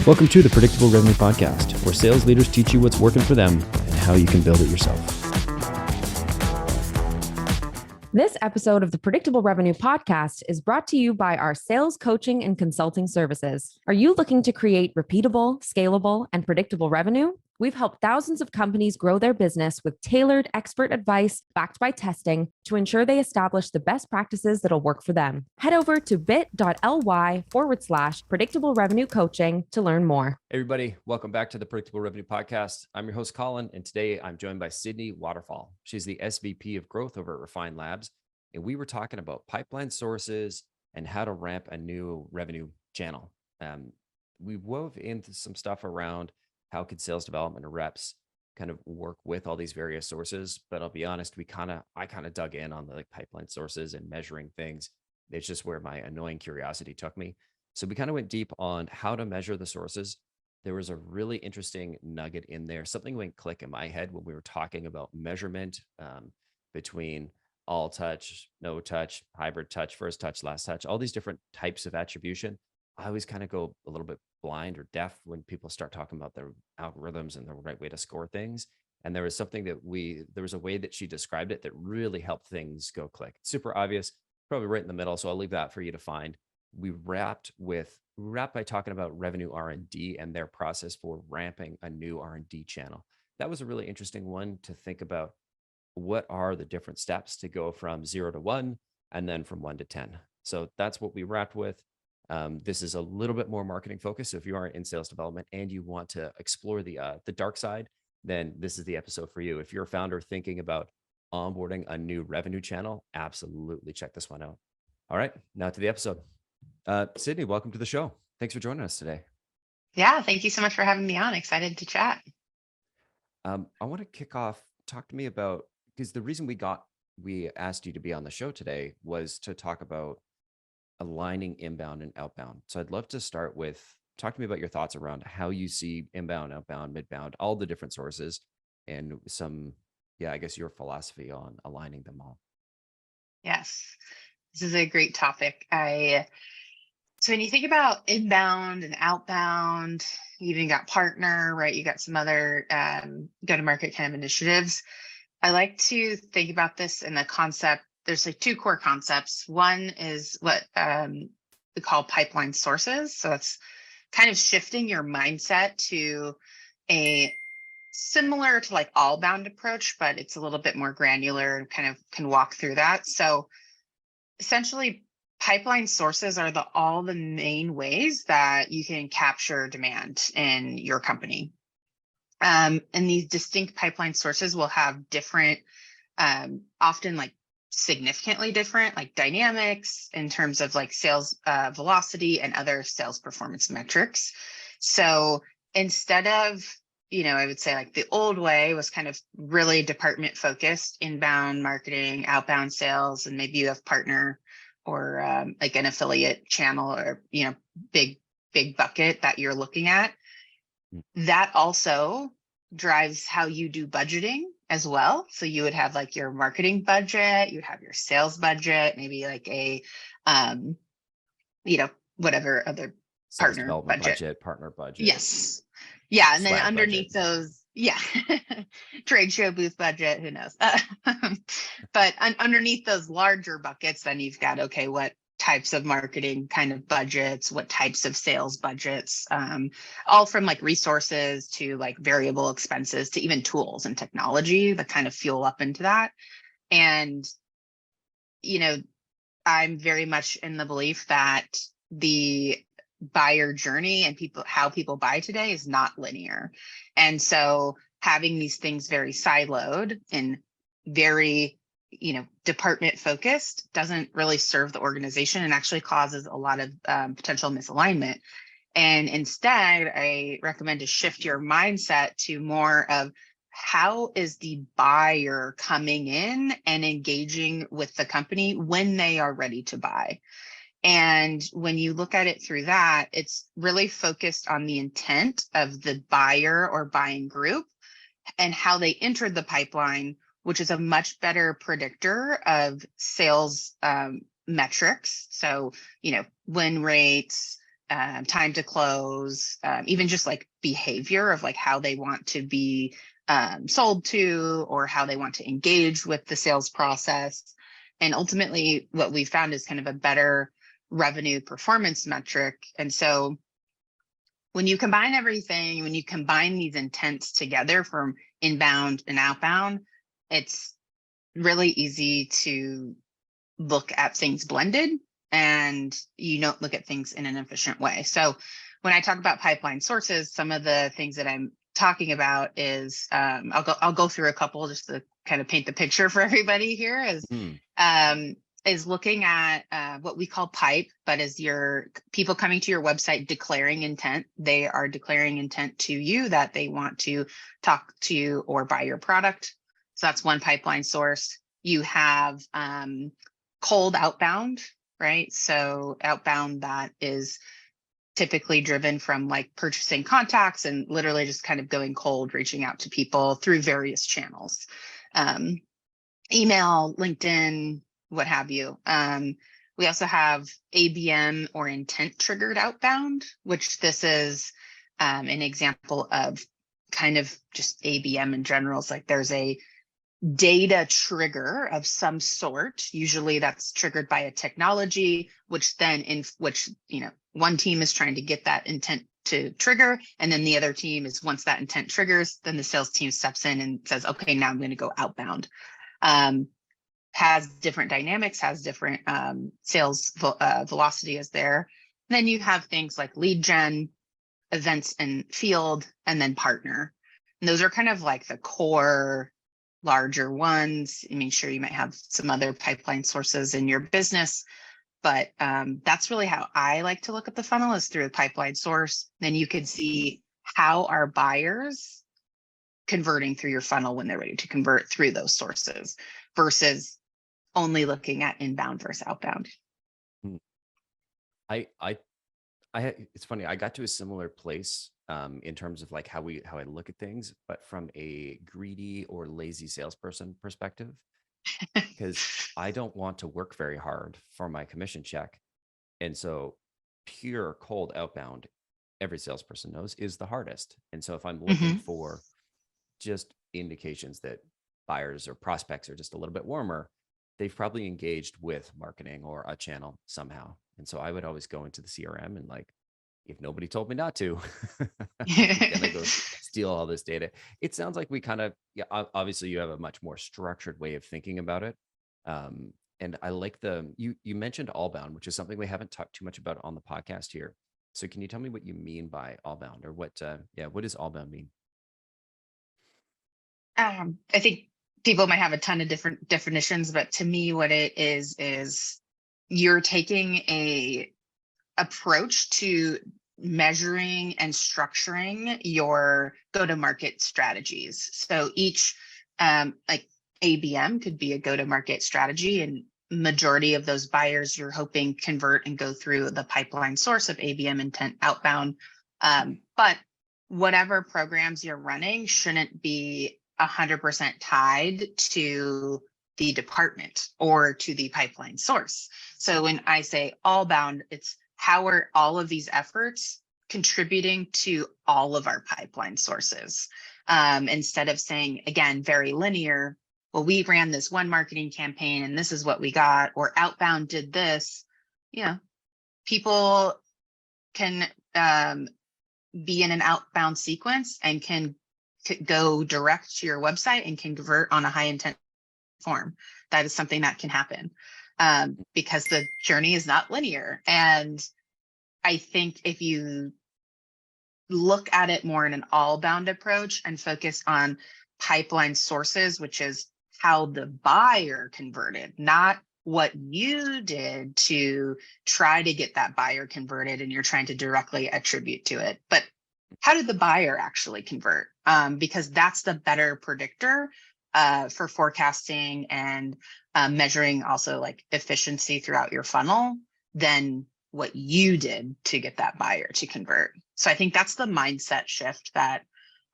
Welcome to the Predictable Revenue Podcast, where sales leaders teach you what's working for them and how you can build it yourself. This episode of the Predictable Revenue Podcast is brought to you by our sales coaching and consulting services. Are you looking to create repeatable, scalable, and predictable revenue? We've helped thousands of companies grow their business with tailored expert advice backed by testing to ensure they establish the best practices that'll work for them. Head over to bit.ly/predictable revenue coaching to learn more. Hey everybody, welcome back to the Predictable Revenue Podcast. I'm your host, Collin, and today I'm joined by Sidney Waterfall. She's the SVP of Growth over at Refine Labs, and we were talking about pipeline sources and how to ramp a new revenue channel. We wove into some stuff around how could sales development or reps kind of work with all these various sources? But I'll be honest, I kind of dug in on the pipeline sources and measuring things. It's just where my annoying curiosity took me. So we kind of went deep on how to measure the sources. There was a really interesting nugget in there. Something went click in my head when we were talking about measurement between all touch, no touch, hybrid touch, first touch, last touch, all these different types of attribution. I always kind of go a little bit blind or deaf when people start talking about their algorithms and the right way to score things. And there was something there was a way that she described it that really helped things go click. Super obvious, probably right in the middle. So I'll leave that for you to find. We wrapped by talking about Revenue R&D and their process for ramping a new R&D channel. That was a really interesting one to think about. What are the different steps to go from 0 to 1 and then from 1 to 10? So that's what we wrapped with. This is a little bit more marketing focused. So if you are in sales development and you want to explore the dark side, then this is the episode for you. If you're a founder thinking about onboarding a new revenue channel, absolutely check this one out. All right, now to the episode. Sidney, welcome to the show. Thanks for joining us today. Yeah, thank you so much for having me on. Excited to chat. I want to kick off, talk to me about, because the reason we asked you to be on the show today was to talk about aligning inbound and outbound. So I'd love to start with, talk to me about your thoughts around how you see inbound, outbound, midbound, all the different sources, and I guess your philosophy on aligning them all. Yes, this is a great topic. So when you think about inbound and outbound, you even got partner, right? You got some other go-to-market kind of initiatives. I like to think about this in the concept. There's like two core concepts. One is what we call pipeline sources. So it's kind of shifting your mindset to a similar to like all-bound approach, but it's a little bit more granular and kind of can walk through that. So essentially, pipeline sources are all the main ways that you can capture demand in your company. And these distinct pipeline sources will have different, often like significantly different like dynamics in terms of like sales velocity and other sales performance metrics. So instead of, I would say like the old way was kind of really department focused, inbound marketing, outbound sales, and maybe you have partner or like an affiliate channel or, big bucket that you're looking at. That also drives how you do budgeting as well. So you would have like your marketing budget, you'd have your sales budget, maybe like a, whatever other Sales partner budget, partner budget. Yes. Yeah. And then Swag underneath budget. those, trade show booth budget, who knows? But underneath those larger buckets, then you've got, okay, what types of marketing kind of budgets, what types of sales budgets, all from like resources to like variable expenses to even tools and technology that kind of fuel up into that. And, I'm very much in the belief that the buyer journey and how people buy today is not linear. And so having these things very siloed and very department focused doesn't really serve the organization and actually causes a lot of potential misalignment. And instead, I recommend to shift your mindset to more of how is the buyer coming in and engaging with the company when they are ready to buy. And when you look at it through that, it's really focused on the intent of the buyer or buying group and how they entered the pipeline, which is a much better predictor of sales metrics. So, win rates, time to close, even just like behavior of like how they want to be sold to, or how they want to engage with the sales process. And ultimately what we found is kind of a better revenue performance metric. And so when you combine everything, when you combine these intents together from inbound and outbound, it's really easy to look at things blended, and you don't look at things in an efficient way. So when I talk about pipeline sources, some of the things that I'm talking about is I'll go through a couple just to kind of paint the picture for everybody here, is looking at what we call pipe, but as your people coming to your website declaring intent. They are declaring intent to you that they want to talk to you or buy your product. So that's one pipeline source. You have cold outbound, right? So outbound that is typically driven from like purchasing contacts and literally just kind of going cold, reaching out to people through various channels, email, LinkedIn, what have you. We also have ABM or intent triggered outbound, which this is an example of kind of just ABM in general. It's like there's a data trigger of some sort. Usually that's triggered by a technology, which then one team is trying to get that intent to trigger. And then the other team is, once that intent triggers, then the sales team steps in and says, okay, now I'm going to go outbound. Has different dynamics, has different sales velocity is there. And then you have things like lead gen, events and field, and then partner. And those are kind of like the core larger ones. I mean, sure, you might have some other pipeline sources in your business, but that's really how I like to look at the funnel, is through a pipeline source. Then you can see how are buyers converting through your funnel when they're ready to convert through those sources, versus only looking at inbound versus outbound. It's funny. I got to a similar place in terms of like how I look at things, but from a greedy or lazy salesperson perspective, because I don't want to work very hard for my commission check. And so pure cold outbound, every salesperson knows, is the hardest. And so if I'm looking for just indications that buyers or prospects are just a little bit warmer, they've probably engaged with marketing or a channel somehow. And so I would always go into the CRM and like, if nobody told me not to, I'm gonna go steal all this data. It sounds like we kind of, obviously you have a much more structured way of thinking about it. And I like you mentioned allbound, which is something we haven't talked too much about on the podcast here. So can you tell me what you mean by allbound, or what does allbound mean? I think people might have a ton of different definitions, but to me, what it is you're taking a approach to measuring and structuring your go-to-market strategies. So each like ABM could be a go-to-market strategy, and majority of those buyers you're hoping convert and go through the pipeline source of ABM intent outbound. But whatever programs you're running shouldn't be 100% tied to the department or to the pipeline source. So when I say allbound, it's how are all of these efforts contributing to all of our pipeline sources? Instead of saying, again, very linear, well, we ran this one marketing campaign and this is what we got, or outbound did this. People can be in an outbound sequence and can go direct to your website and can convert on a high intent form. That is something that can happen because the journey is not linear. And I think if you look at it more in an all-bound approach and focus on pipeline sources, which is how the buyer converted, not what you did to try to get that buyer converted and you're trying to directly attribute to it, but how did the buyer actually convert? Because that's the better predictor for forecasting and measuring also like efficiency throughout your funnel than what you did to get that buyer to convert. So I think that's the mindset shift that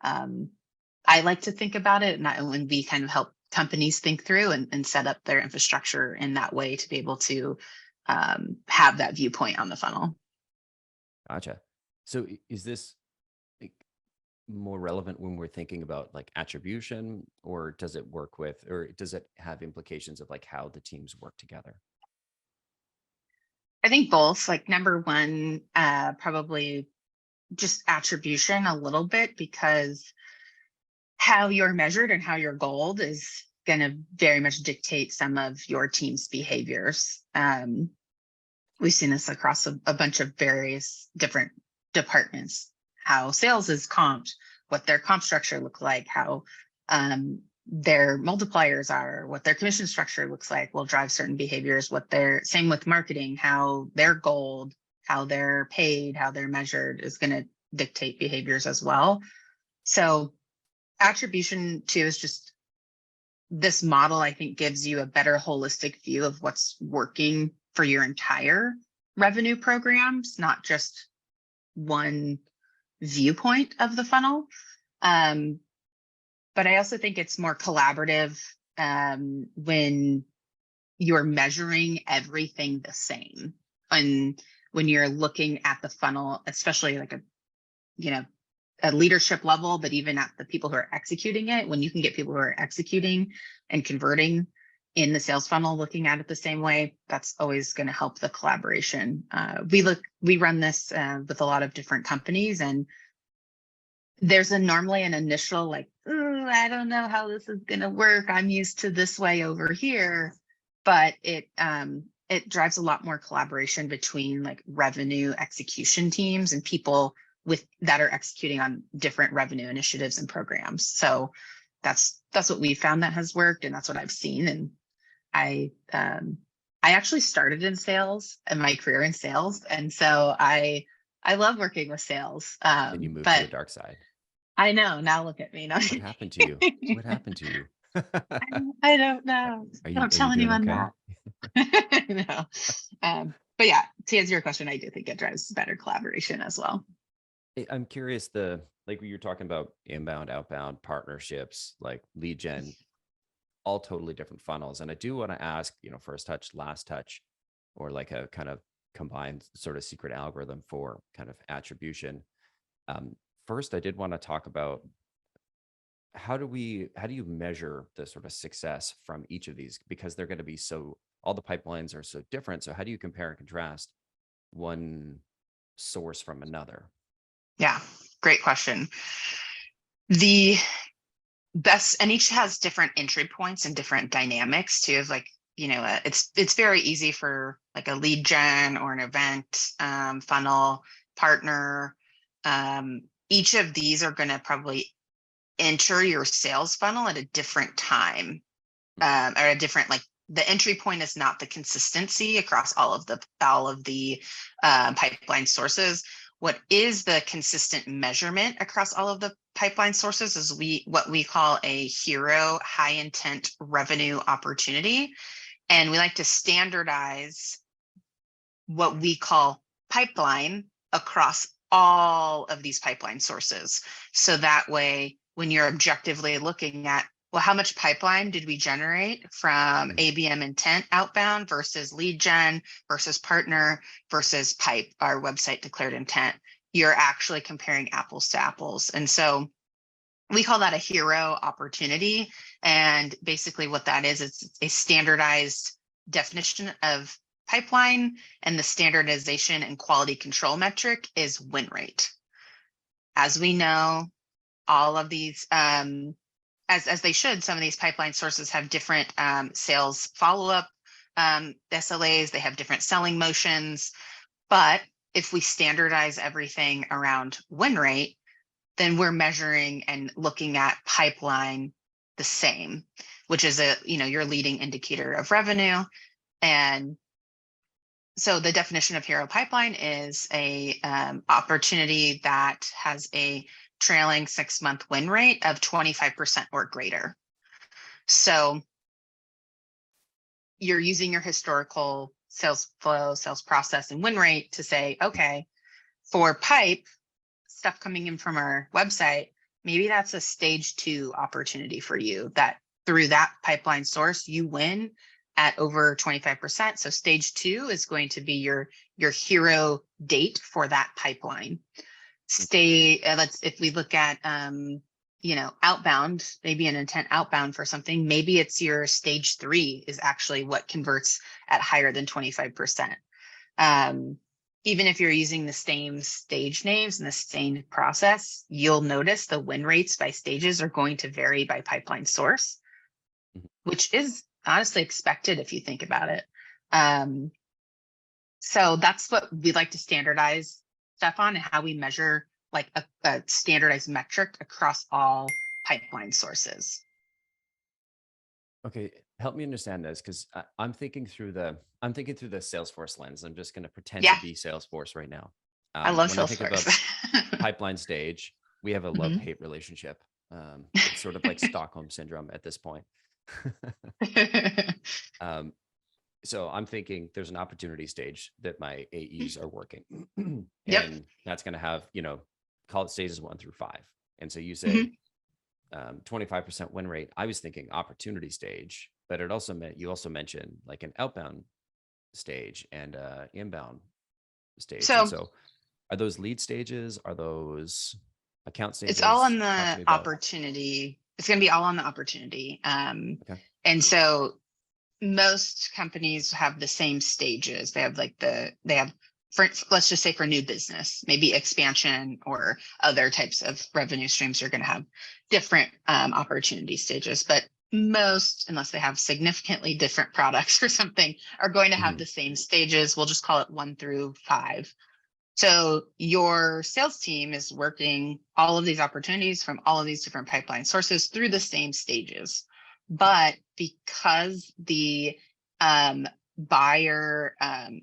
I like to think about it, and we kind of help companies think through and set up their infrastructure in that way to be able to have that viewpoint on the funnel. Gotcha. So is this like, more relevant when we're thinking about like attribution, or does it work with, or does it have implications of like how the teams work together? I think both. Like number one, probably just attribution a little bit, because how you're measured and how you're goaled is going to very much dictate some of your team's behaviors. We've seen this across a bunch of various different departments, how sales is comped, what their comp structure look like, how their multipliers are, what their commission structure looks like will drive certain behaviors, same with marketing, how they're goaled, how they're paid, how they're measured is going to dictate behaviors as well. So attribution too is just, this model, I think, gives you a better holistic view of what's working for your entire revenue programs, not just one viewpoint of the funnel. But I also think it's more collaborative when you're measuring everything the same. And when you're looking at the funnel, especially like a leadership level, but even at the people who are executing it, when you can get people who are executing and converting in the sales funnel looking at it the same way, that's always going to help the collaboration. We run this with a lot of different companies, and there's normally an initial like, I don't know how this is going to work. I'm used to this way over here, but it drives a lot more collaboration between like revenue execution teams and people that are executing on different revenue initiatives and programs. So that's what we found that has worked, and that's what I've seen. And I actually started in sales and my career in sales, and so I love working with sales. And you moved to the dark side. I know. Now look at me. No. What happened to you? What happened to you? I don't know. Don't tell anyone that. No. But yeah, to answer your question, I do think it drives better collaboration as well. I'm curious, like we were talking about inbound, outbound partnerships, like lead gen, all totally different funnels. And I do want to ask, first touch, last touch, or like a kind of combined sort of secret algorithm for kind of attribution. First, I did want to talk about how do you measure the sort of success from each of these? Because they're going to be all the pipelines are so different. So how do you compare and contrast one source from another? Yeah, great question. The best, and each has different entry points and different dynamics too. Of like, it's very easy for like a lead gen or an event funnel partner. Each of these are going to probably enter your sales funnel at a different time, or a different, like, the entry point is not the consistency across all of the pipeline sources. What is the consistent measurement across all of the pipeline sources is what we call a HIRO, high intent revenue opportunity. And we like to standardize what we call pipeline across all of these pipeline sources. So that way, when you're objectively looking at, well, how much pipeline did we generate from ABM intent outbound versus lead gen versus partner versus pipe, our website declared intent, you're actually comparing apples to apples. And so we call that a HIRO opportunity. And basically what that is, it's a standardized definition of pipeline, and the standardization and quality control metric is win rate. As we know, all of these, as they should, some of these pipeline sources have different sales follow-up SLAs, they have different selling motions. But if we standardize everything around win rate, then we're measuring and looking at pipeline the same, which is your leading indicator of revenue. And so the definition of HIRO pipeline is a opportunity that has a trailing 6-month win rate of 25% or greater. So you're using your historical sales flow, sales process, and win rate to say, okay, for pipe stuff coming in from our website, maybe that's a stage 2 opportunity for you, that through that pipeline source, you win at over 25%. So stage 2 is going to be your HIRO date for that pipeline. If we look at outbound, maybe an intent outbound for something, maybe it's your stage 3 is actually what converts at higher than 25%. Even if you're using the same stage names and the same process, you'll notice the win rates by stages are going to vary by pipeline source, which is honestly expected if you think about it. So that's what we like to standardize stuff on, and how we measure like a standardized metric across all pipeline sources. Okay, help me understand this, because I'm thinking through the Salesforce lens. I'm just going to pretend to be Salesforce right now. I love when Salesforce. I think about pipeline stage, we have a love-hate relationship. It's sort of like Stockholm syndrome at this point. So I'm thinking there's an opportunity stage that my AEs are working. And that's going to have, call it stages 1 through 5. And so you say 25% win rate. I was thinking opportunity stage, but it also meant, you also mentioned like an outbound stage and inbound stage. So, and so are those lead stages? Are those account stages? It's all on the opportunity. It's going to be all on the opportunity. Okay. And so most companies have the same stages. They have let's just say for new business, maybe expansion or other types of revenue streams are going to have different opportunity stages. But most, unless they have significantly different products or something, are going to have the same stages. We'll just call it 1 through 5. So your sales team is working all of these opportunities from all of these different pipeline sources through the same stages. But because the buyer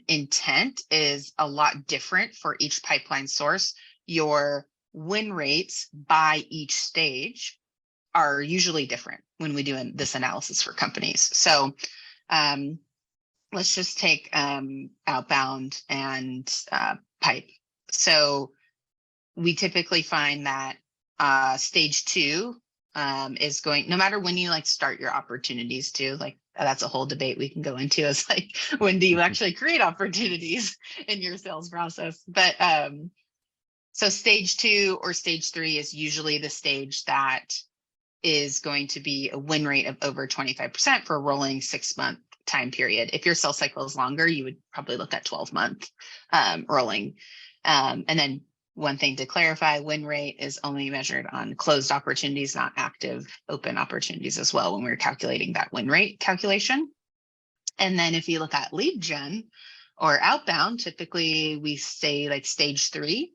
intent is a lot different for each pipeline source, your win rates by each stage are usually different when we do this analysis for companies. So let's just take outbound and pipe. So we typically find that stage 2 is going, no matter when you start your opportunities too, that's a whole debate we can go into. Is when do you actually create opportunities in your sales process? But so stage 2 or stage 3 is usually the stage that is going to be a win rate of over 25% for a rolling 6-month time period. If your sales cycle is longer, you would probably look at 12-month rolling. And then one thing to clarify, win rate is only measured on closed opportunities, not active open opportunities as well, when we're calculating that win rate calculation. And then if you look at lead gen or outbound, typically we say stage 3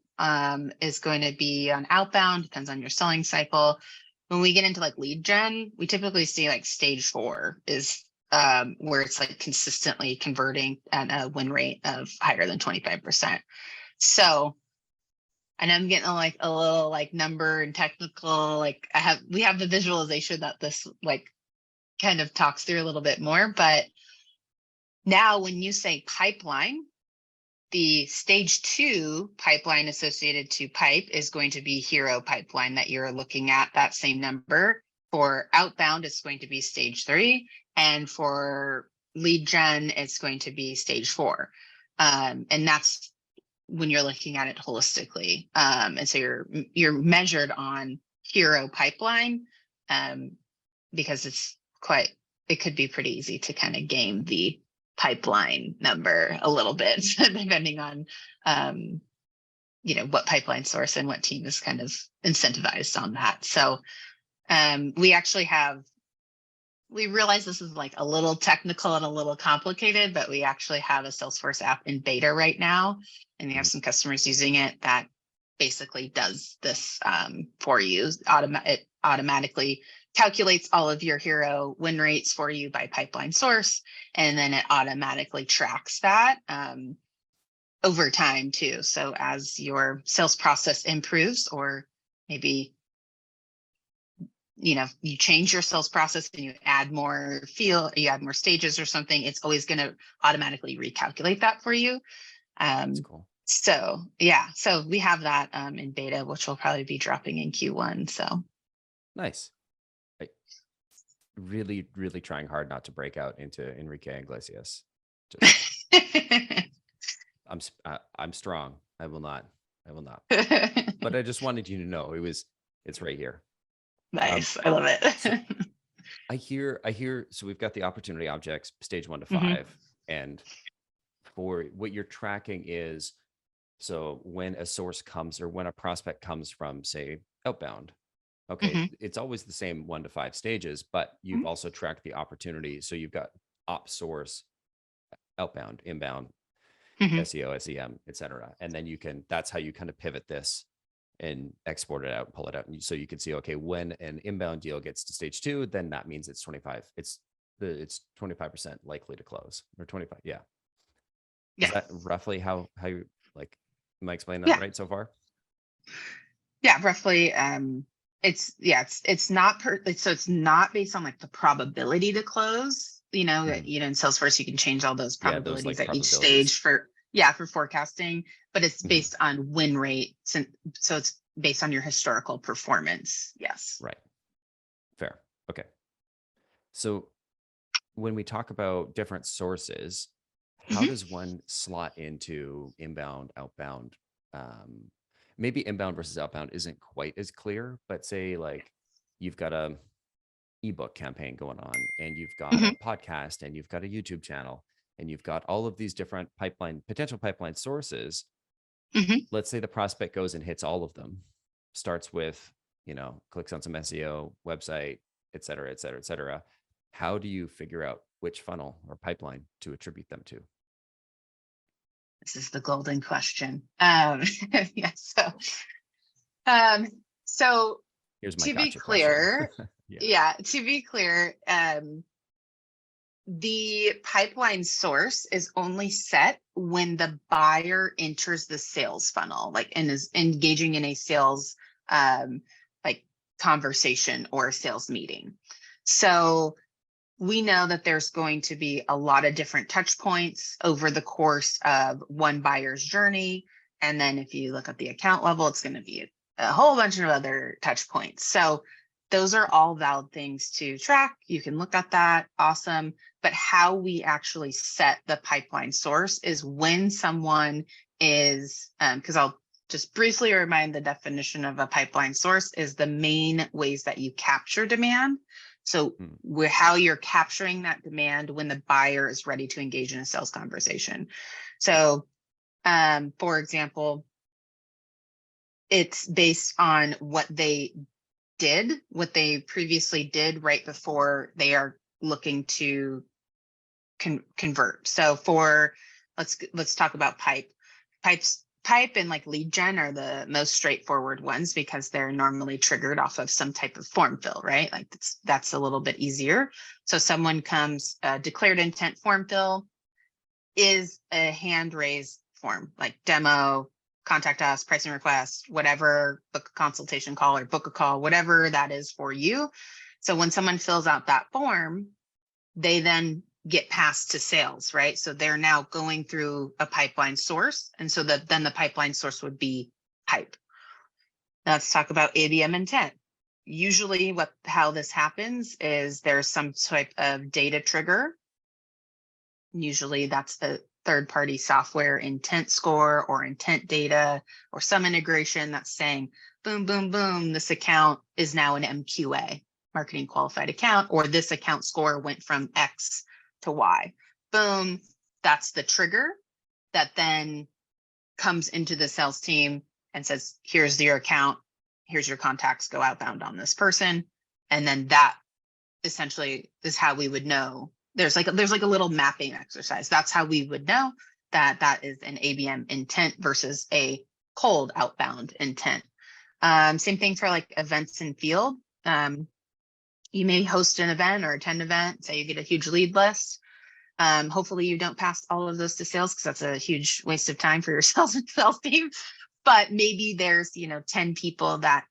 is going to be on outbound, depends on your selling cycle. When we get into lead gen, we typically see stage 4 is where it's consistently converting at a win rate of higher than 25%. So I know I'm getting a little number and technical, we have the visualization that this kind of talks through a little bit more. But now when you say pipeline, the stage 2 pipeline associated to pipe is going to be HIRO pipeline that you're looking at, that same number. For outbound, it's going to be stage 3. And for lead gen, it's going to be stage 4. And that's when you're looking at it holistically. And so you're measured on HIRO pipeline because it could be pretty easy to kind of game the pipeline number a little bit, depending on what pipeline source and what team is kind of incentivized on that. So we realize this is a little technical and a little complicated, but we actually have a Salesforce app in beta right now, and we have some customers using it that basically does this for you. It automatically calculates all of your HIRO win rates for you by pipeline source, and then it automatically tracks that over time too. So as your sales process improves, or maybe you change your sales process and you add more you add more stages or something, it's always going to automatically recalculate that for you. That's cool. So yeah, so we have that in beta, which will probably be dropping in Q1. So nice. really, really trying hard not to break out into Enrique Iglesias. Just, I'm strong. I will not. But I just wanted you to know it's right here. Nice. I love it. So I hear, so we've got the opportunity objects, stage 1 to 5. Mhm. And for what you're tracking is, so when a source comes or when a prospect comes from, say, outbound, okay, Mhm. it's always the same 1 to 5 stages, but you've Mhm. also tracked the opportunity. So you've got op source, outbound, inbound, Mhm. SEO, SEM, et cetera. And then that's how you kind of pivot this and export it out, pull it out. And so you can see, okay, when an inbound deal gets to stage 2, then that means it's 25% likely to close, or 25. Yeah. Is Yeah. that roughly how you, like, am I explaining that Yeah. right so far? Yeah. Roughly. It's not so it's not based on like the probability to close. In Salesforce, you can change all those Yeah. Those probabilities like at each probabilities. stage for forecasting, but it's based on win rate. So it's based on your historical performance. Yes. Right. Fair. Okay. So when we talk about different sources, how Mhm. does one slot into inbound, outbound? Maybe inbound versus outbound isn't quite as clear, but say like you've got a ebook campaign going on, and you've got a Mhm. podcast, and you've got a YouTube channel, and you've got all of these different potential pipeline sources. Mhm. Let's say the prospect goes and hits all of them, starts with, clicks on some SEO, website, et cetera, et cetera, et cetera. How do you figure out which funnel or pipeline to attribute them to? This is the golden question. Yeah. Um, so Here's my to be gotcha question. clear, Yeah. yeah, to be clear, the pipeline source is only set when the buyer enters the sales funnel, like, and is engaging in a sales like conversation or a sales meeting. So we know that there's going to be a lot of different touch points over the course of one buyer's journey. And then if you look at the account level, it's going to be a whole bunch of other touch points. So those are all valid things to track. You can look at that. Awesome. But how we actually set the pipeline source is when someone is, because I'll just briefly remind, the definition of a pipeline source is the main ways that you capture demand. So how you're capturing that demand when the buyer is ready to engage in a sales conversation. So, for example, it's based on what they previously did right before they are looking to convert. So let's talk about pipe and like lead gen are the most straightforward ones because they're normally triggered off of some type of form fill, right? Like that's a little bit easier. So someone comes, declared intent form fill is a hand raised form, like demo, contact us, pricing request, whatever, book a consultation call or book a call, whatever that is for you. So when someone fills out that form, they then get passed to sales, right? So they're now going through a pipeline source. And so then the pipeline source would be pipe. Now let's talk about ABM intent. Usually how this happens is there's some type of data trigger. Usually that's the third-party software intent score or intent data or some integration that's saying, boom, boom, boom, this account is now an MQA, marketing qualified account, or this account score went from X to Y. Boom, that's the trigger that then comes into the sales team and says, here's your account, here's your contacts, go outbound on this person. And then that essentially is how we would know. There's like a little mapping exercise. That's how we would know that is an ABM intent versus a cold outbound intent. Same thing for like events in field. You may host an event or attend an event, say you get a huge lead list. Hopefully you don't pass all of those to sales because that's a huge waste of time for your sales team. But maybe there's 10 people that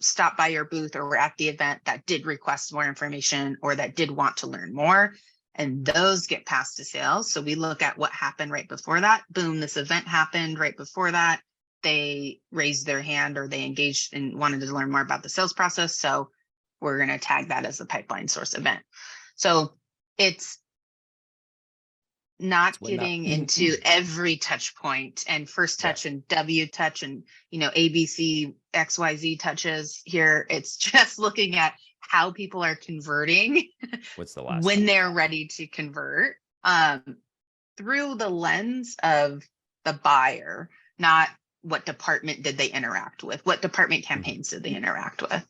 stopped by your booth or were at the event that did request more information or that did want to learn more, and those get passed to sales. So we look at what happened right before that. Boom, this event happened right before that. They raised their hand or they engaged and wanted to learn more about the sales process. So we're going to tag that as a pipeline source event. So it's not getting into every touch point and first touch and W touch and, ABC, XYZ touches here. It's just looking at how people are converting. What's the last when one? they're ready to convert, through the lens of the buyer, not what department did they interact with, what department campaigns did they interact with.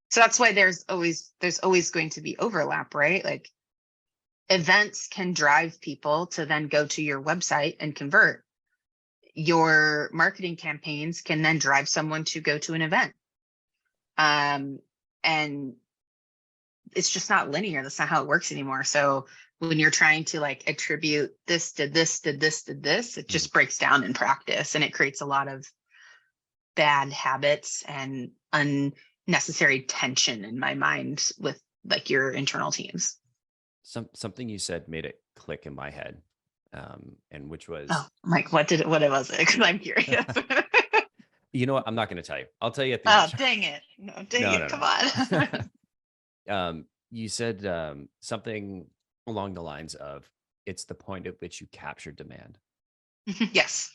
So that's why there's always going to be overlap, right? Like, events can drive people to then go to your website and convert. Your marketing campaigns can then drive someone to go to an event. And it's just not linear. That's not how it works anymore. So when you're trying to like attribute this to this, to this, to this, it just breaks down in practice, and it creates a lot of bad habits and unnecessary tension in my mind with like your internal teams. Something you said made it click in my head, and which was, I'm like, what was it? Because I'm curious. You know what? I'm not going to tell you. I'll tell you at the end. Oh, dang it! No. Come on. You said something along the lines of, it's the point at which you capture demand. Yes.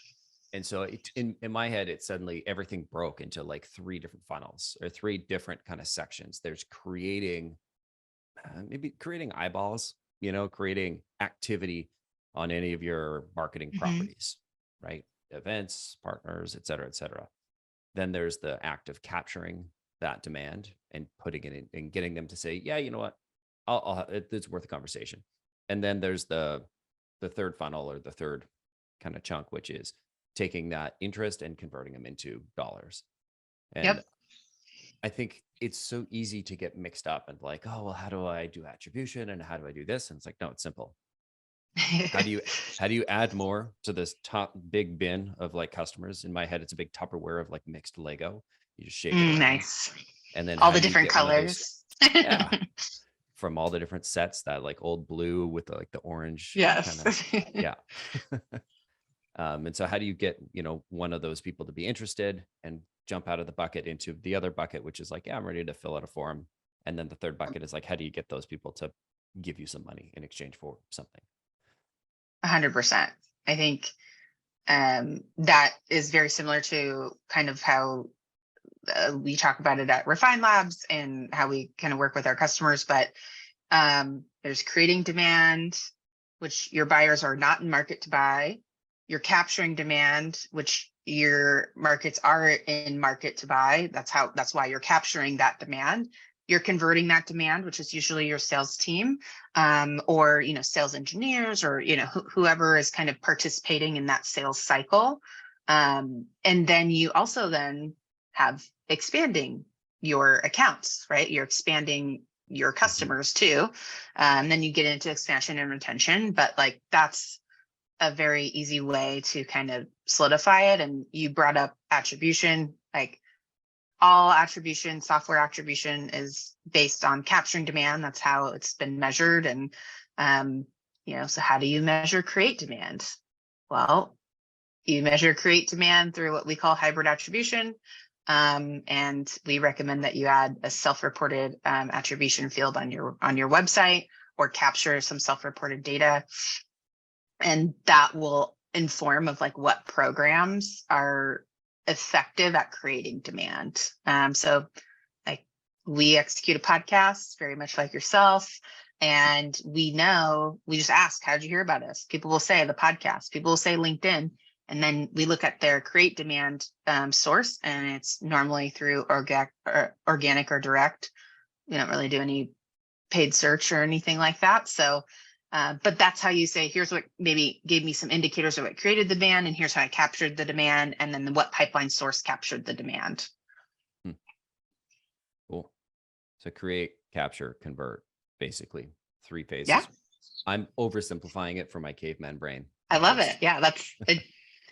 And so in my head, it suddenly, everything broke into like 3 different funnels or 3 different kind of sections. There's creating eyeballs, creating activity on any of your marketing properties, right? Events, partners, et cetera, et cetera. Then there's the act of capturing that demand and putting it in and getting them to say, yeah, you know what, it's worth a conversation. And then there's the third funnel, or the third kind of chunk, which is taking that interest and converting them into dollars. And I think it's so easy to get mixed up and like, oh, well, how do I do attribution and how do I do this? And it's like, no, it's simple. How do you add more to this top big bin of like customers? In my head, it's a big Tupperware of like mixed Lego. You just shake it around. Nice. And then all the different colors. From all the different sets, that like old blue with the, like the orange. Yes. And so how do you get, one of those people to be interested and jump out of the bucket into the other bucket, which is like, yeah, I'm ready to fill out a form. And then the third bucket is like, how do you get those people to give you some money in exchange for something? 100%. I think that is very similar to kind of how we talk about it at Refine Labs and how we kind of work with our customers. But there's creating demand, which your buyers are not in market to buy. You're capturing demand, which your markets are in market to buy. That's why you're capturing that demand. You're converting that demand, which is usually your sales team, or sales engineers, or whoever is kind of participating in that sales cycle. And then you also then have expanding your accounts, right? You're expanding your customers too. And then you get into expansion and retention, but like that's a very easy way to kind of solidify it. And you brought up attribution, like all attribution, software attribution is based on capturing demand. That's how it's been measured. And, so how do you measure create demand? Well, you measure create demand through what we call hybrid attribution. And we recommend that you add a self-reported attribution field on your website, or capture some self-reported data. And that will inform of like what programs are effective at creating demand. So like we execute a podcast very much like yourself. And we just ask, how did you hear about us? People will say the podcast, people will say LinkedIn. And then we look at their create demand source, and it's normally through organic or direct. We don't really do any paid search or anything like that. So, but that's how you say, here's what maybe gave me some indicators of what created the demand, and here's how I captured the demand, and then what pipeline source captured the demand. Cool. So create, capture, convert, basically 3 phases. Yeah. I'm oversimplifying it for my caveman brain. I love it. Yeah, that's it.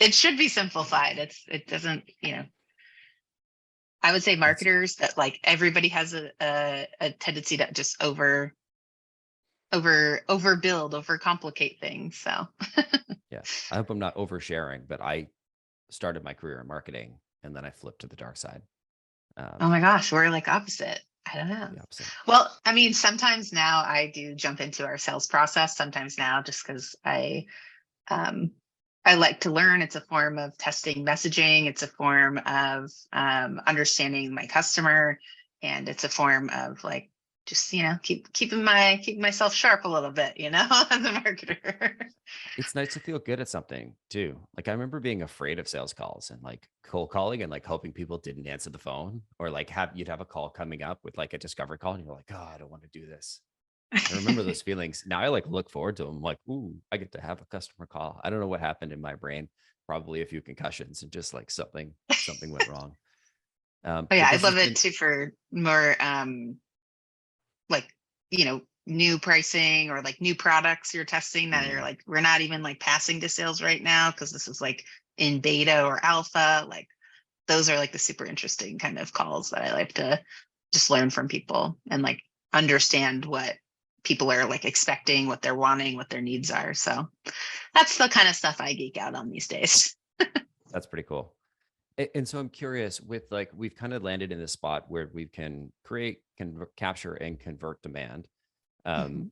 It should be simplified. It doesn't, I would say marketers that like everybody has a tendency to just overbuild, overcomplicate things. So yeah, I hope I'm not oversharing, but I started my career in marketing and then I flipped to the dark side. Oh my gosh, we're like opposite. I don't know. The opposite. Well, I mean, sometimes now I do jump into our sales process. Sometimes now, just because I like to learn. It's a form of testing messaging. It's a form of understanding my customer, and it's a form of like just keeping myself sharp a little bit, as a marketer. It's nice to feel good at something too. Like I remember being afraid of sales calls and like cold calling and like hoping people didn't answer the phone, or like you'd have a call coming up with like a discovery call and you're like, oh, I don't want to do this. I remember those feelings. Now I like look forward to them. Like, ooh, I get to have a customer call. I don't know what happened in my brain. Probably a few concussions and just like something went wrong. But yeah, But I this has love been it too for more like new pricing or like new products you're testing that are like we're not even like passing to sales right now because this is like in beta or alpha. Like those are like the super interesting kind of calls that I like to just learn from people and like understand what people are like expecting, what they're wanting, what their needs are. So that's the kind of stuff I geek out on these days. That's pretty cool. And so I'm curious with like, we've kind of landed in this spot where we can capture and convert demand. Mhm.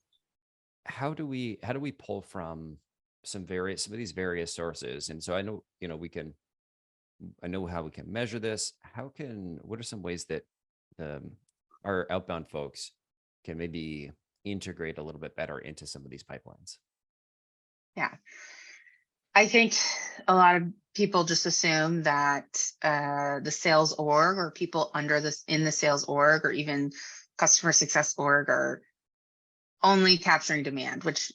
How do we pull from some of these various sources? And so I know, I know how we can measure this. What are some ways that um, our outbound folks can maybe integrate a little bit better into some of these pipelines? Yeah. I think a lot of people just assume that the sales org or people under this in the sales org or even customer success org are only capturing demand, which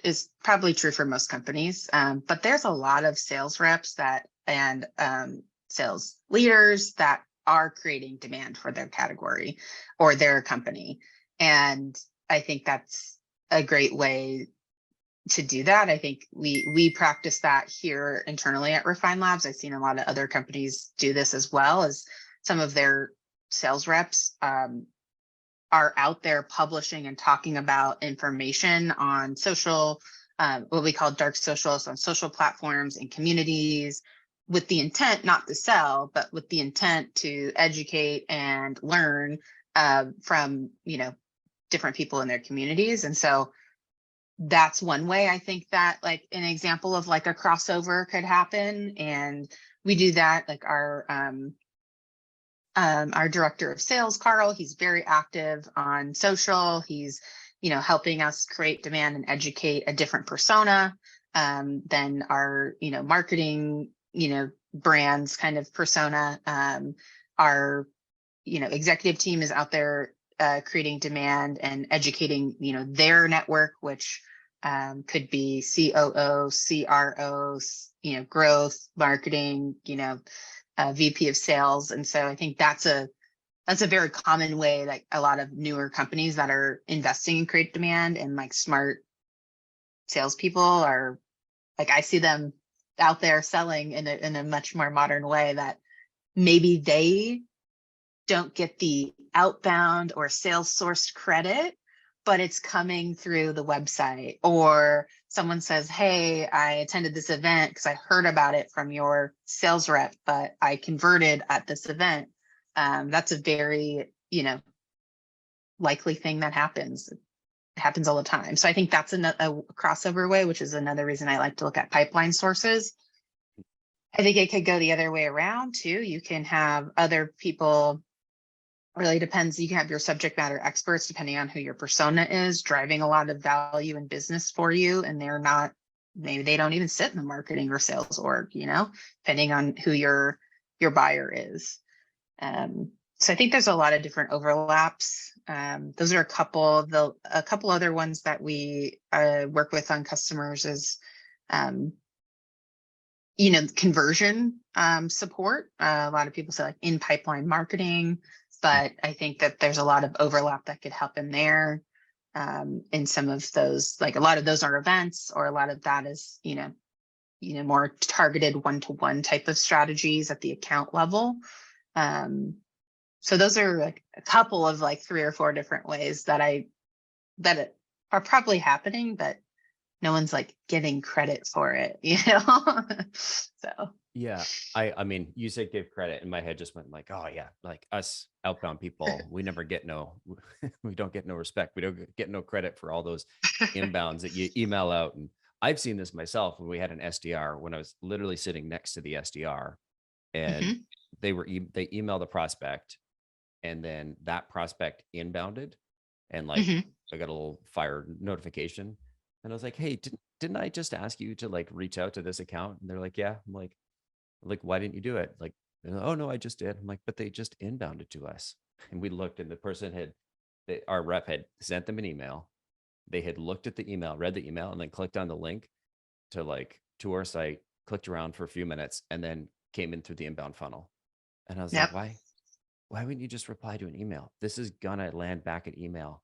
is probably true for most companies. But there's a lot of sales reps and sales leaders that are creating demand for their category or their company. And I think that's a great way to do that. I think we practice that here internally at Refine Labs. I've seen a lot of other companies do this as well, as some of their sales reps are out there publishing and talking about information on social, what we call dark socials, on social platforms and communities, with the intent not to sell, but with the intent to educate and learn from different people in their communities. And so that's one way I think that like an example of like a crossover could happen. And we do that. Like our director of sales, Carl, he's very active on social. He's, helping us create demand and educate a different persona than our, marketing, brands kind of persona. Our, executive team is out there creating demand and educating, their network, which could be COO, CROs, growth, marketing, VP of sales. And so I think that's a very common way, like a lot of newer companies that are investing in create demand and like smart salespeople are like, I see them out there selling in a much more modern way that maybe they don't get the outbound or sales sourced credit, but it's coming through the website, or someone says, hey, I attended this event because I heard about it from your sales rep, but I converted at this event. That's a very, likely thing that happens. It happens all the time. So I think that's a crossover way, which is another reason I like to look at pipeline sources. I think it could go the other way around too. You can have other people, really depends. You can have your subject matter experts, depending on who your persona is, driving a lot of value in business for you. And maybe they don't even sit in the marketing or sales org, depending on who your buyer is. So I think there's a lot of different overlaps. Those are a couple other ones that we work with on customers is, conversion support. A lot of people say like in pipeline marketing, but I think that there's a lot of overlap that could happen there. In some of those, like a lot of those are events, or a lot of that is, more targeted one-to-one type of strategies at the account level. So those are like a couple of like 3 or 4 different ways that are probably happening, but no one's like getting credit for it, So Yeah. I mean, you said give credit, and my head just went like, oh yeah, like us outbound people, we never get we don't get no respect. We don't get no credit for all those inbounds that you email out. And I've seen this myself when we had an SDR, when I was literally sitting next to the SDR, and Hmm. they emailed the prospect, and then that prospect inbounded, and like Hmm. I got a little fire notification, and I was like, hey, didn't I just ask you to like reach out to this account? And they're like, yeah. I'm like, why didn't you do it? Like, oh no, I just did. I'm like, but they just inbounded to us. And we looked, and the person our rep had sent them an email. They had looked at the email, read the email, and then clicked on the link to our site, clicked around for a few minutes, and then came in through the inbound funnel. And I was like, Yep. why wouldn't you just reply to an email? This is gonna land back at email.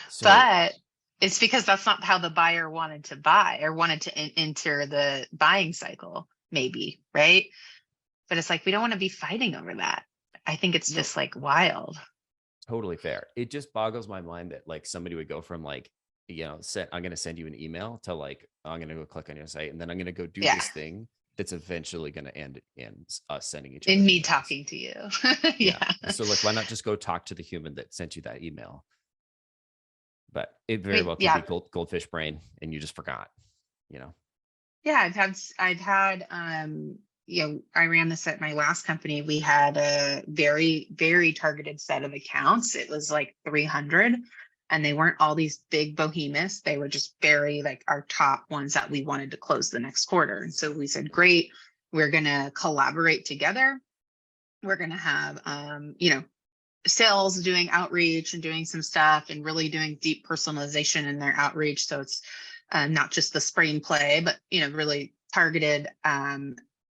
So But it's because that's not how the buyer wanted to buy or wanted to enter the buying cycle, maybe, right? But it's like, we don't want to be fighting over that. I think it's no, just like wild. totally fair. It just boggles my mind that like somebody would go from like, I'm going to send you an email to like, I'm going to go click on your site, and then I'm going to go do Yeah. this thing that's eventually going to end in us sending each other In me emails. talking to you. Yeah. Yeah. So like, why not just go talk to the human that sent you that email? But it I very mean, well could yeah. be goldfish brain, and you just forgot, you know? Yeah. I've had, I ran this at my last company. We had a very, very targeted set of accounts. It was like 300, and they weren't all these big behemoths. They were just very like our top ones that we wanted to close the next quarter. And so we said, great, we're going to collaborate together. We're going to have, sales doing outreach and doing some stuff and really doing deep personalization in their outreach. So it's not just the spray and play, but really targeted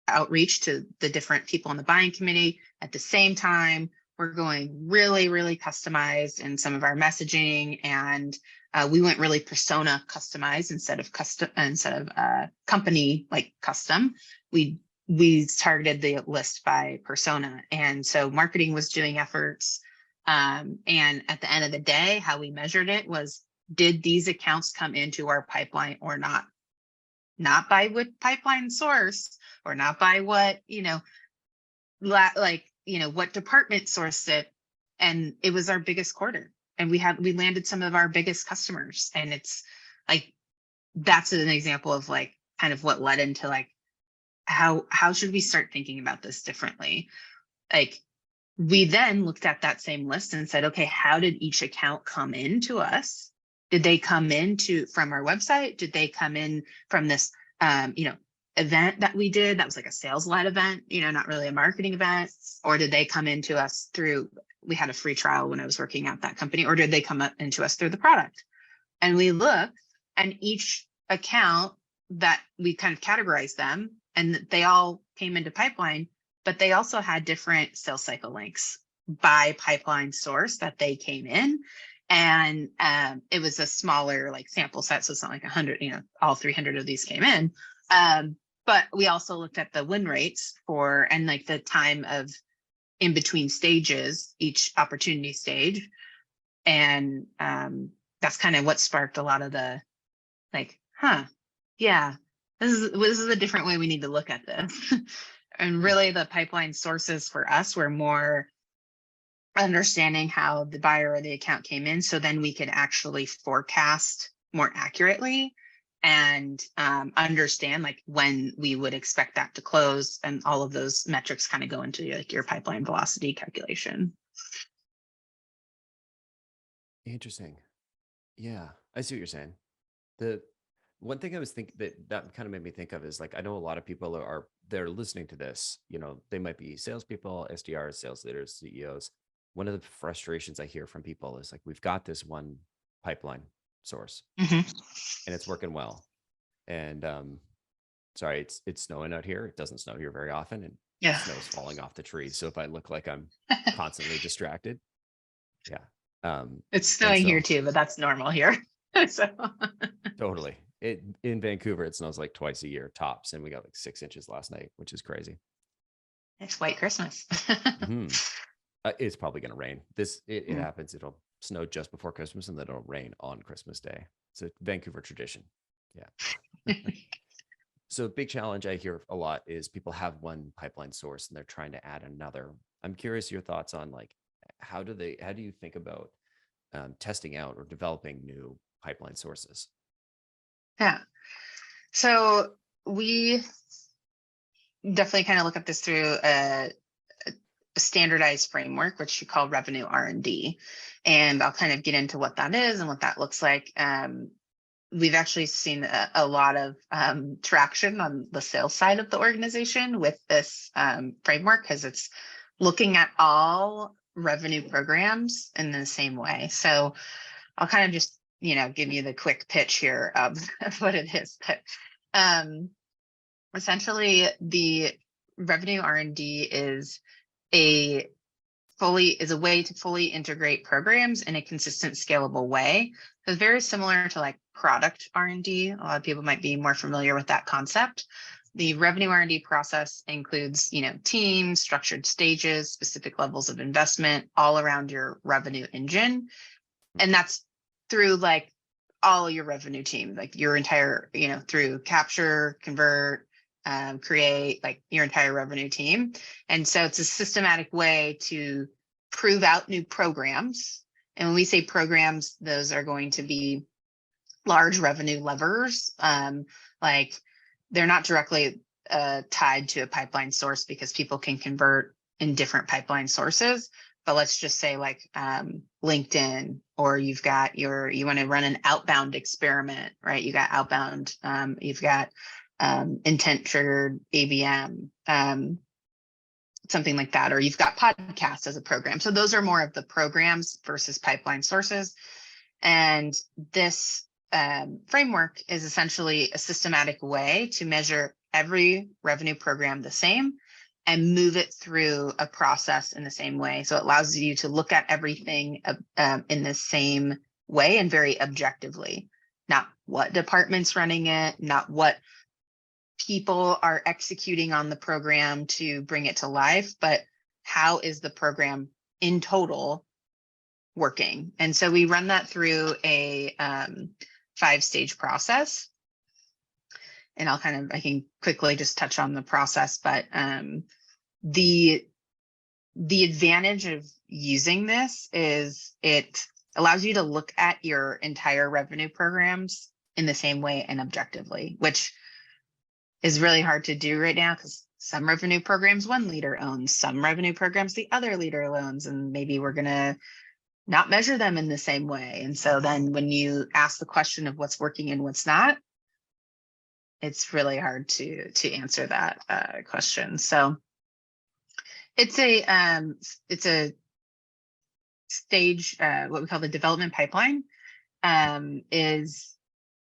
outreach to the different people in the buying committee. At the same time, we're going really, really customized in some of our messaging, and we went really persona customized instead of company like custom. We targeted the list by persona. And so marketing was doing efforts. And at the end of the day, how we measured it was, did these accounts come into our pipeline or not? Not by what pipeline source, or not by what, what department sourced it. And it was our biggest quarter. And we landed some of our biggest customers. And it's like, that's an example of like kind of what led into like, how should we start thinking about this differently? Like, we then looked at that same list and said, okay, how did each account come into us? Did they come from our website? Did they come in from this, event that we did? That was like a sales-led event, not really a marketing event. Or did they come into us we had a free trial when I was working at that company, or did they come up into us through the product? And we looked, and each account that we kind of categorized them, and they all came into pipeline, but they also had different sales cycle lengths by pipeline source that they came in. And it was a smaller like sample set. So it's not like 100, all 300 of these came in. But we also looked at the win rates and like the time of in between stages, each opportunity stage. And that's kind of what sparked a lot of the like, yeah, this is a different way we need to look at this. And really the pipeline sources for us were more understanding how the buyer or the account came in. So then we could actually forecast more accurately and understand like when we would expect that to close, and all of those metrics kind of go into like your pipeline velocity calculation. Interesting. Yeah, I see what you're saying. The one thing I was thinking that kind of made me think of is like, I know a lot of people they're listening to this, they might be salespeople, SDRs, sales leaders, CEOs. One of the frustrations I hear from people is like, we've got this one pipeline source Mm-hmm. and it's working well. And sorry, it's snowing out here. It doesn't snow here very often, and Yeah. snow's falling off the trees. So if I look like I'm constantly distracted, yeah. It's snowing here so too, but that's normal here. So totally. In Vancouver, it snows like twice a year tops, and we got like 6 inches last night, which is crazy. it's white Christmas. Hmm. It's probably going to rain. It happens. It'll snow just before Christmas, and then it'll rain on Christmas Day. It's a Vancouver tradition. Yeah. So a big challenge I hear a lot is people have one pipeline source and they're trying to add another. I'm curious your thoughts on like, how do you think about testing out or developing new pipeline sources? Yeah. So we definitely kind of look at this through a standardized framework, which you call Revenue R&D. And I'll kind of get into what that is and what that looks like. We've actually seen a lot of traction on the sales side of the organization with this framework, because it's looking at all revenue programs in the same way. So I'll kind of just, give you the quick pitch here of what it is. But essentially, the Revenue R&D is a way to fully integrate programs in a consistent, scalable way. So it's very similar to like product R&D. A lot of people might be more familiar with that concept. The Revenue R&D process includes, teams, structured stages, specific levels of investment all around your revenue engine. And that's through like all your revenue team, like your entire, through capture, convert, create, like your entire revenue team. And so it's a systematic way to prove out new programs. And when we say programs, those are going to be large revenue levers. Like they're not directly tied to a pipeline source, because people can convert in different pipeline sources. But let's just say like LinkedIn, or you want to run an outbound experiment, right? You got outbound, you've got intent triggered ABM, something like that, or you've got podcasts as a program. So those are more of the programs versus pipeline sources. And this framework is essentially a systematic way to measure every revenue program the same and move it through a process in the same way. So it allows you to look at everything in the same way and very objectively, not what department's running it, not what people are executing on the program to bring it to life, but how is the program in total working? And so we run that through a 5-stage process. And I can quickly just touch on the process, but the advantage of using this is it allows you to look at your entire revenue programs in the same way and objectively, which is really hard to do right now, because some revenue programs one leader owns, some revenue programs the other leader owns, and maybe we're going to not measure them in the same way. And so then when you ask the question of what's working and what's not, it's really hard to answer that question. So it's a stage, what we call the development pipeline, is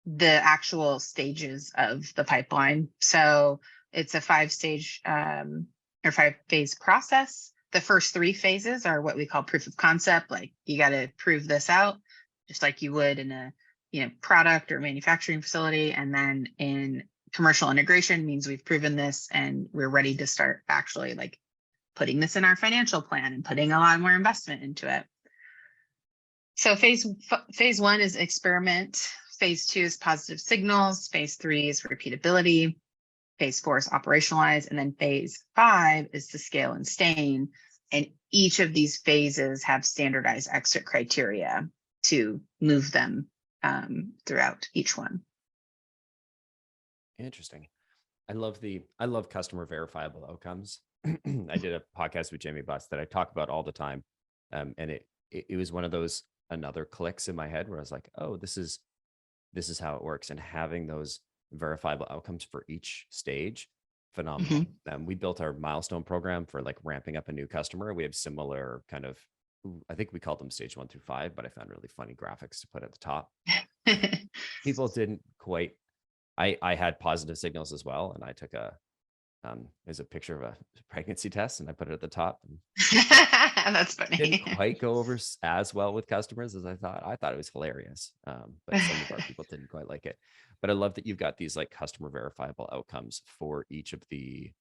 the actual stages of the pipeline. So it's a 5-stage or 5-phase process. The first 3 phases are what we call proof of concept. Like you got to prove this out, just like you would in a product or manufacturing facility. And then in commercial integration means we've proven this and we're ready to start actually like putting this in our financial plan and putting a lot more investment into it. So phase 1 is experiment. Phase 2 is positive signals. Phase 3 is repeatability. Phase 4 is operationalize. And then phase 5 is to scale and sustain. And each of these phases have standardized exit criteria to move them throughout each one. Interesting. I love customer verifiable outcomes. I did a podcast with Jamie Buss that I talk about all the time. And it was one of those another clicks in my head where I was like, oh, this is how it works. And having those verifiable outcomes for each stage, phenomenal. We built our milestone program for like ramping up a new customer. We have similar kind of, I think we called them stage 1 through 5, but I found really funny graphics to put at the top. People didn't quite, I had positive signals as well. And I took there's a picture of a pregnancy test and I put it at the top. That's funny. Didn't quite go over as well with customers as I thought. I thought it was hilarious. But some of our people didn't quite like it. But I love that you've got these like customer verifiable outcomes for each of the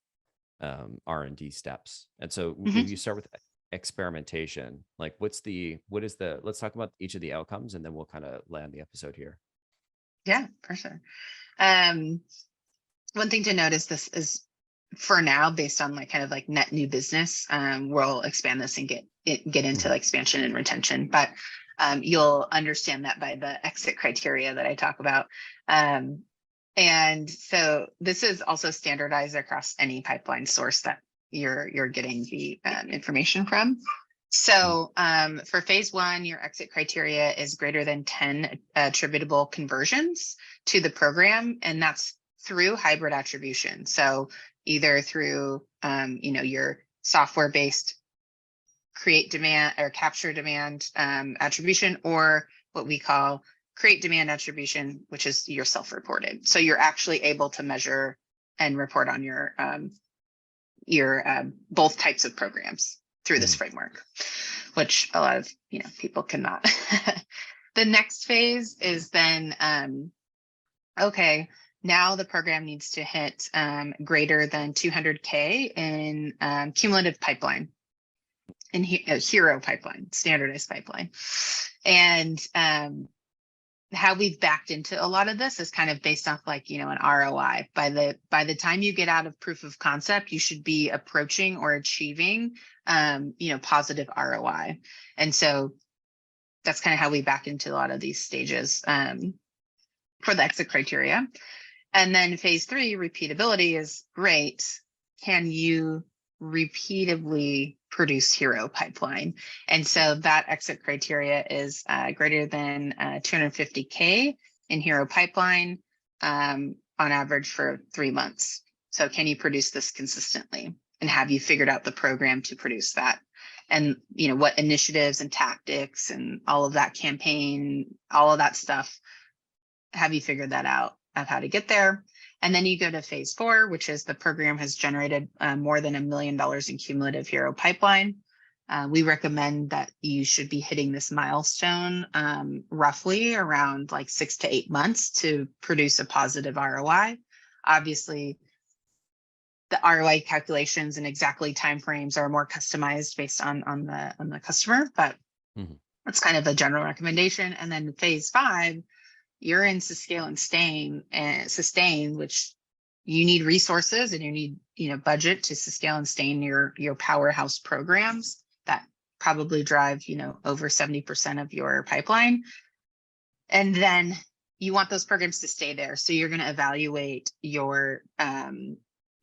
R&D steps. And so if you start with experimentation, like let's talk about each of the outcomes and then we'll kind of land the episode here. Yeah, for sure. one thing to note is this is for now based on like kind of like net new business. We'll expand this and get into like expansion and retention, but you'll understand that by the exit criteria that I talk about. And so this is also standardized across any pipeline source that you're getting the information from. So for phase one, your exit criteria is greater than 10 attributable conversions to the program, and that's through hybrid attribution. So either through your software-based create demand or capture demand attribution, or what we call create demand attribution, which is your self-reported. So you're actually able to measure and report on your both types of programs through this framework, which a lot of people cannot. The next phase is then okay, now the program needs to hit greater than 200K in cumulative pipeline, in HIRO pipeline, standardized pipeline. And how we've backed into a lot of this is kind of based off like, an ROI. By the time you get out of proof of concept, you should be approaching or achieving, positive ROI. And so that's kind of how we back into a lot of these stages for the exit criteria. And then phase three, repeatability is great. Can you repeatedly produce HIRO pipeline? And so that exit criteria is greater than 250K in HIRO pipeline on average for 3 months. So can you produce this consistently? And have you figured out the program to produce that? And what initiatives and tactics and all of that campaign, all of that stuff, have you figured that out of how to get there? And then you go to phase four, which is the program has generated more than $1 million in cumulative HIRO pipeline. We recommend that you should be hitting this milestone roughly around like 6 to 8 months to produce a positive ROI. Obviously, the ROI calculations and exactly timeframes are more customized based on the customer, but that's kind of a general recommendation. And then phase five, you're in scale and sustain, which you need resources and you need, budget to scale and sustain your powerhouse programs that probably drive, over 70% of your pipeline. And then you want those programs to stay there. So you're going to evaluate your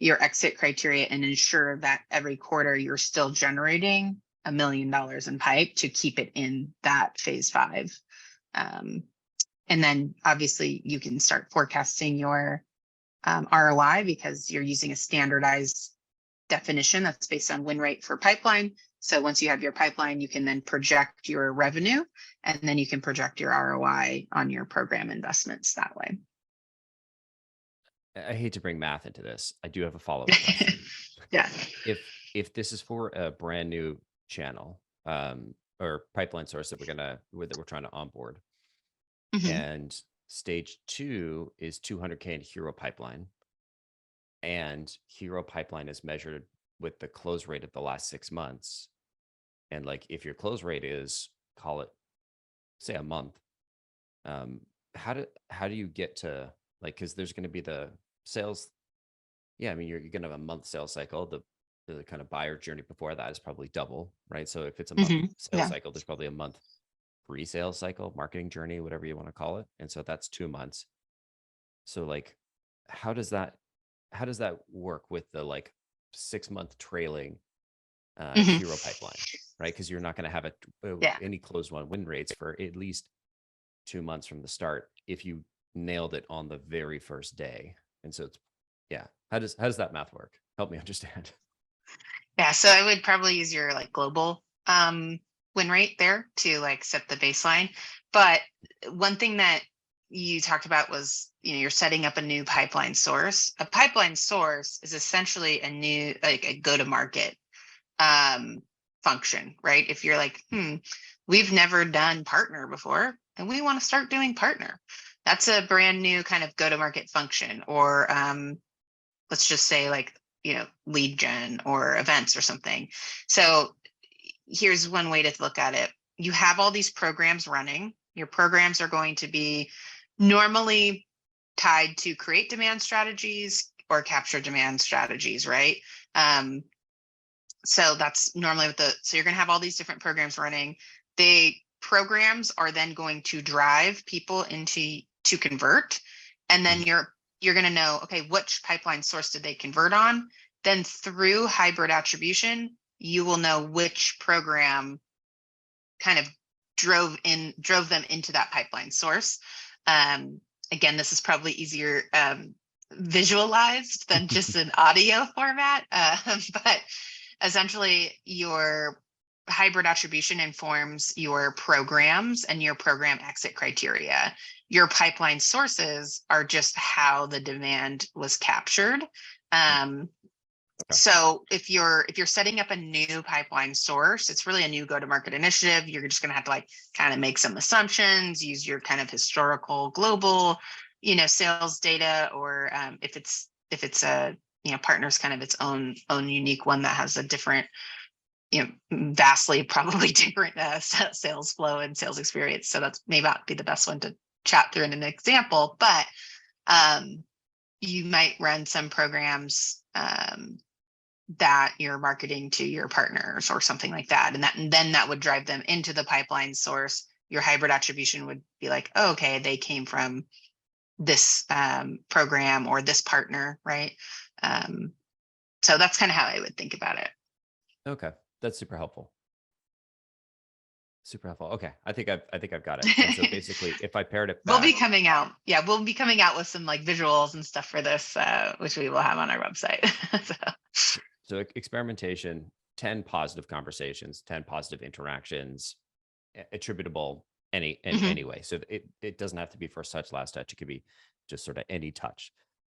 exit criteria and ensure that every quarter you're still generating $1 million in pipe to keep it in that phase five. And then obviously you can start forecasting your ROI because you're using a standardized definition that's based on win rate for pipeline. So once you have your pipeline, you can then project your revenue and then you can project your ROI on your program investments that way. I hate to bring math into this. I do have a follow-up question. Yeah. If this is for a brand new channel or pipeline source that we're trying to onboard, and stage 2 is 200K in HIRO pipeline, and HIRO pipeline is measured with the close rate of the last 6 months. And like, if your close rate is, call it, say a month, how do you get to like, because there's going to be the sales. Yeah. I mean, you're going to have a month sales cycle. The kind of buyer journey before that is probably double, right? So if it's a month sales cycle, there's probably a month pre-sales cycle, marketing journey, whatever you want to call it. And so that's 2 months. So like, how does that work with the like 6 month trailing HIRO pipeline, right? Because you're not going to have any closed one win rates for at least 2 months from the start if you nailed it on the very first day. And so it's, how does that math work? Help me understand. Yeah, so I would probably use your like global win rate there to like set the baseline. But one thing that you talked about was, you're setting up a new pipeline source. A pipeline source is essentially a new, like a go-to-market function, right? If you're like, we've never done partner before and we want to start doing partner, that's a brand new kind of go-to-market function. Or let's just say like, lead gen or events or something. So here's one way to look at it. You have all these programs running. Your programs are going to be normally tied to create demand strategies, or capture demand strategies, right? So that's normally so you're going to have all these different programs running. The programs are then going to drive people to convert. And then you're going to know, okay, which pipeline source did they convert on? Then through hybrid attribution, you will know which program kind of drove them into that pipeline source. Again, this is probably easier visualized than just an audio format, but essentially your hybrid attribution informs your programs and your program exit criteria. Your pipeline sources are just how the demand was captured. So if you're setting up a new pipeline source, it's really a new go-to-market initiative. You're just going to have to kind of make some assumptions, use your kind of historical global, sales data, or if it's a partner's kind of its own unique one that has a different, vastly probably different sales flow and sales experience. So that's may not be the best one to chat through in an example, but you might run some programs that you're marketing to your partners or something like that. And then that would drive them into the pipeline source. Your hybrid attribution would be like, oh, okay, they came from this program or this partner, right? So that's kind of how I would think about it. Okay, that's super helpful. Super helpful. Okay, I think I've got it. And so basically, if I paired it back, we'll be coming out with some visuals and stuff for this, which we will have on our website. So experimentation, 10 positive conversations, 10 positive interactions, attributable anyway. So it doesn't have to be first touch, last touch. It could be just sort of any touch,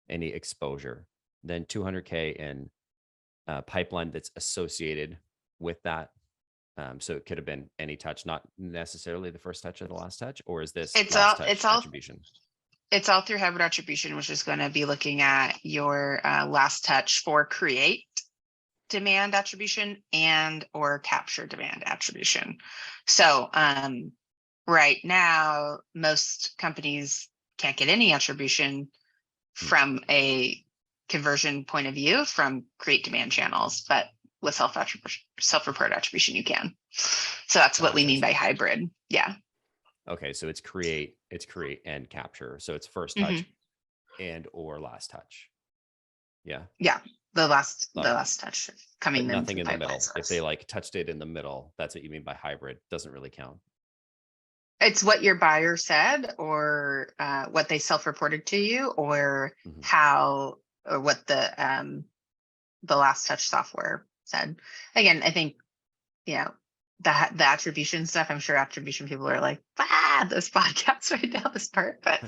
any exposure. Then 200K in pipeline that's associated with that. So it could have been any touch, not necessarily the first touch or the last touch, or is this it's all attribution? It's all through hybrid attribution, which is going to be looking at your last touch for create demand attribution and or capture demand attribution. So right now, most companies can't get any attribution from a conversion point of view from create demand channels, but with self-report attribution, you can. So that's what we mean by hybrid. Yeah. Okay. So it's create and capture. So it's first touch and or last touch. Yeah. Yeah. The last touch coming but nothing in the middle. Source. If they touched it in the middle, that's what you mean by hybrid. Doesn't really count. It's what your buyer said or what they self-reported to you or how or what the last touch software said. Again, I think, the attribution stuff, I'm sure attribution people are like, this podcast right now, this part, but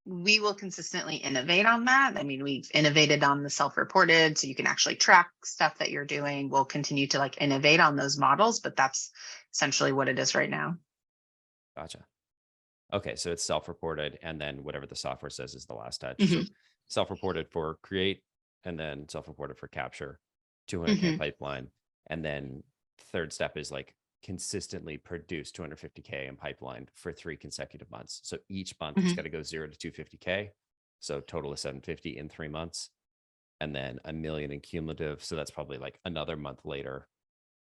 we will consistently innovate on that. I mean, we've innovated on the self-reported, so you can actually track stuff that you're doing. We'll continue to innovate on those models, but that's essentially what it is right now. Gotcha. Okay. So it's self-reported and then whatever the software says is the last touch. So self-reported for create and then self-reported for capture, 200K pipeline. And then third step is consistently produce 250K in pipeline for 3 consecutive months. So each month it's got to go 0 to 250K. So total of 750 in 3 months. And then $1 million in cumulative. So that's probably another month later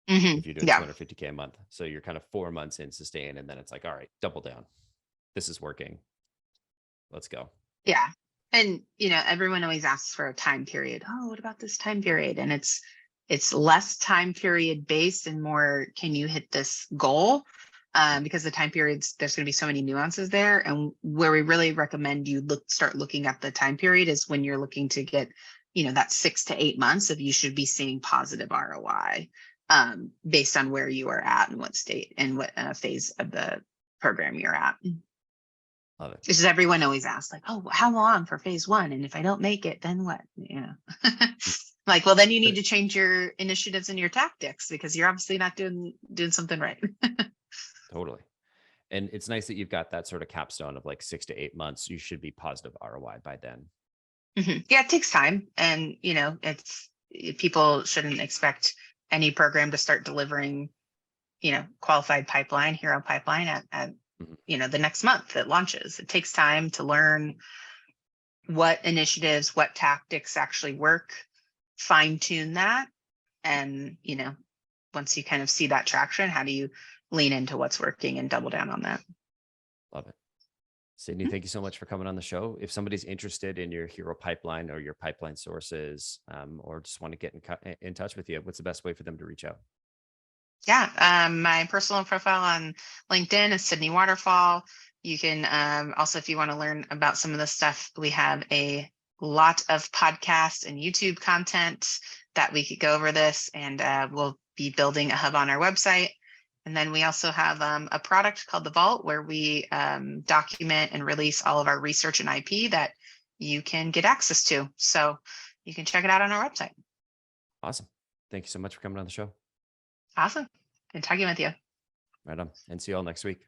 if you're doing 250K a month. So you're kind of 4 months in sustain. And then it's all right, double down. This is working. Let's go. Yeah. And, everyone always asks for a time period. Oh, what about this time period? And it's less time period based and more, can you hit this goal? Because the time periods, there's going to be so many nuances there. And where we really recommend you start looking at the time period is when you're looking to get, that 6 to 8 months of you should be seeing positive ROI based on where you are at and what state and what phase of the program you're at. Love it. Because everyone always asks oh, how long for phase 1? And if I don't make it, then what? Well, then you need to change your initiatives and your tactics because you're obviously not doing something right. Totally. And it's nice that you've got that sort of capstone of 6 to 8 months. You should be positive ROI by then. Yeah, it takes time. And, people shouldn't expect any program to start delivering, qualified pipeline, HIRO pipeline at the next month it launches. It takes time to learn what initiatives, what tactics actually work, fine tune that. And, once you kind of see that traction, how do you lean into what's working and double down on that? Love it. Sidney, thank you so much for coming on the show. If somebody's interested in your HIRO pipeline or your pipeline sources, or just want to get in touch with you, what's the best way for them to reach out? Yeah, my personal profile on LinkedIn is Sidney Waterfall. You can also, if you want to learn about some of the stuff, we have a lot of podcasts and YouTube content that we could go over this, and we'll be building a hub on our website. And then we also have a product called The Vault, where we document and release all of our research and IP that you can get access to. So you can check it out on our website. Awesome. Thank you so much for coming on the show. Awesome. Good talking with you. Right on. And see you all next week.